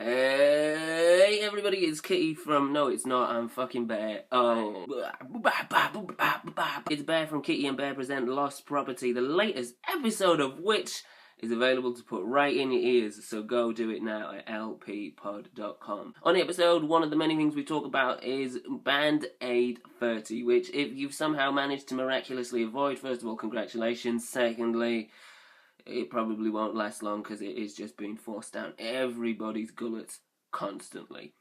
Hey everybody, it's Kitty from... No, it's not, I'm fucking Bear. Oh. It's Bear from Kitty and Bear Present Lost Property, the latest episode of which is available to put right in your ears, so go do it now at lppod.com. On the episode, one of the many things we talk about is Band-Aid 30, which if you've somehow managed to miraculously avoid, first of all, congratulations. Secondly, it probably won't last long because it is just being forced down everybody's gullets constantly.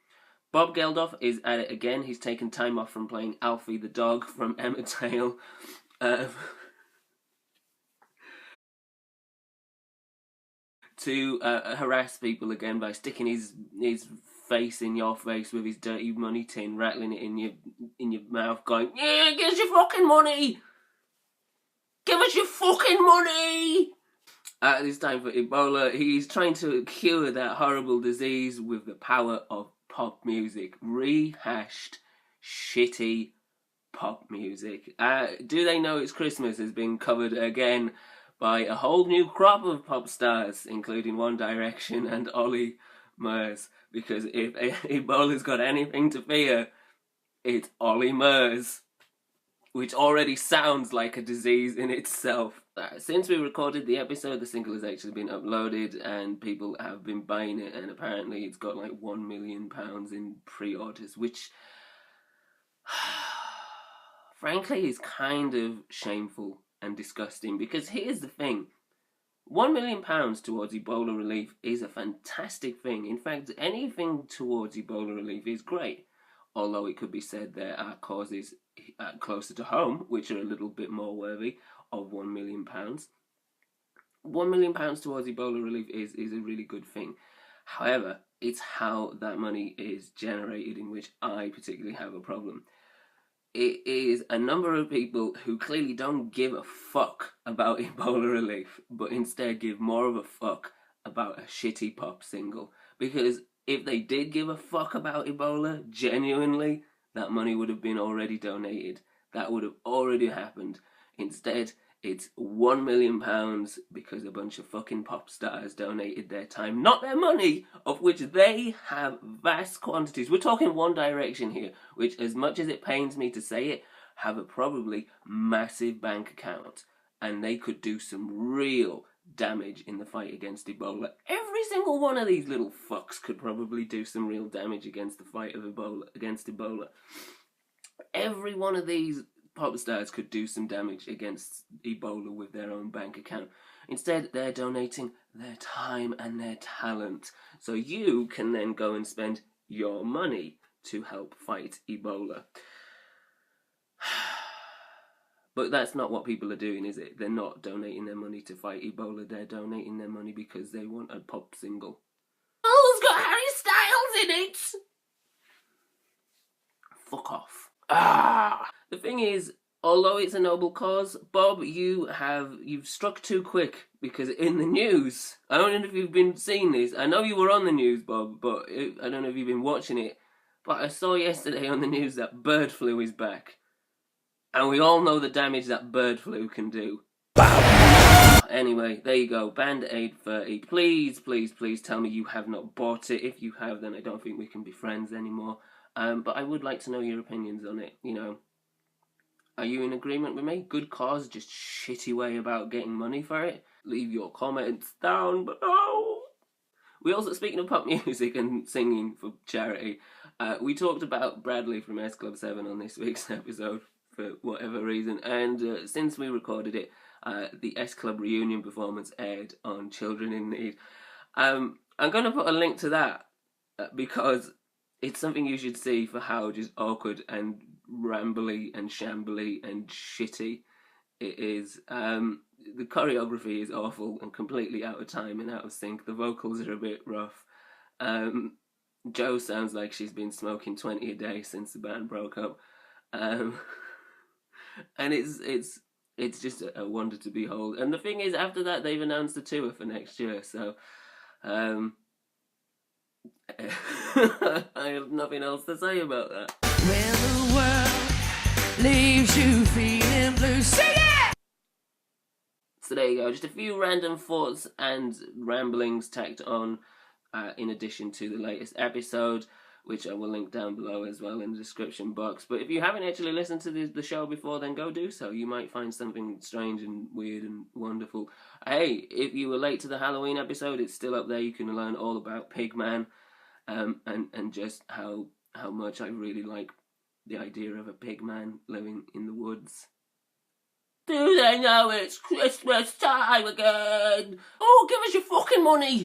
Bob Geldof is at it again. He's taken time off from playing Alfie the dog from Emmerdale. To harass people again by sticking his face in your face with his dirty money tin, rattling it in your mouth, going, "Yeah, give us your fucking money! Give us your fucking money!" It's time for Ebola. He's trying to cure that horrible disease with the power of pop music. Rehashed, shitty pop music. Do They Know It's Christmas has been covered again by a whole new crop of pop stars, including One Direction and Ollie Murs. Because if Ebola's got anything to fear, it's Ollie Murs, which already sounds like a disease in itself. Since we recorded the episode, the single has actually been uploaded and people have been buying it, and apparently it's got like £1 million in pre-orders, which frankly is kind of shameful and disgusting, because here's the thing. £1 million towards Ebola relief is a fantastic thing. In fact, anything towards Ebola relief is great. Although it could be said there are causes closer to home which are a little bit more worthy of £1 million. £1 million towards Ebola relief is a really good thing. However, it's how that money is generated in which I particularly have a problem. It is a number of people who clearly don't give a fuck about Ebola relief, but instead give more of a fuck about a shitty pop single. Because if they did give a fuck about Ebola, genuinely, that money would have been already donated. That would have already happened. Instead, it's £1 million because a bunch of fucking pop stars donated their time, not their money, of which they have vast quantities. We're talking One Direction here, which, as much as it pains me to say it, have a probably massive bank account, and they could do some real damage in the fight against Ebola. Every single one of these little fucks could probably do some real damage against the fight of against Ebola. Every one of these pop stars could do some damage against Ebola with their own bank account. Instead, they're donating their time and their talent, so you can then go and spend your money to help fight Ebola. But that's not what people are doing, is it? They're not donating their money to fight Ebola. They're donating their money because they want a pop single. Oh, it's got Harry Styles in it! Fuck off. The thing is, although it's a noble cause, Bob, you've struck too quick, because in the news, I don't know if you've been seeing this. I know you were on the news, Bob, but I don't know if you've been watching it. But I saw yesterday on the news that bird flu is back. And we all know the damage that bird flu can do. Anyway, there you go. Band-Aid 30. Please, please, please tell me you have not bought it. If you have, then I don't think we can be friends anymore. But I would like to know your opinions on it. You know, are you in agreement with me? Good cause, just shitty way about getting money for it? Leave your comments down below. We also, speaking of pop music and singing for charity, we talked about Bradley from S Club 7 on this week's episode, for whatever reason, and since we recorded it, the S Club reunion performance aired on Children in Need. I'm going to put a link to that because it's something you should see for how just awkward and rambly and shambly and shitty it is. The choreography is awful and completely out of time and out of sync. The vocals are a bit rough. Jo sounds like she's been smoking 20 a day since the band broke up. And it's just a wonder to behold. And the thing is, after that, they've announced a tour for next year, so I have nothing else to say about that. When the world leaves you feeling blue, sing it! So there you go, just a few random thoughts and ramblings tacked on in addition to the latest episode, which I will link down below as well in the description box. But if you haven't actually listened to the show before, then go do so. You might find something strange and weird and wonderful. Hey, if you were late to the Halloween episode, it's still up there. You can learn all about Pigman, and just how much I really like the idea of a pigman living in the woods. Do they know it's Christmas time again? Oh, give us your fucking money!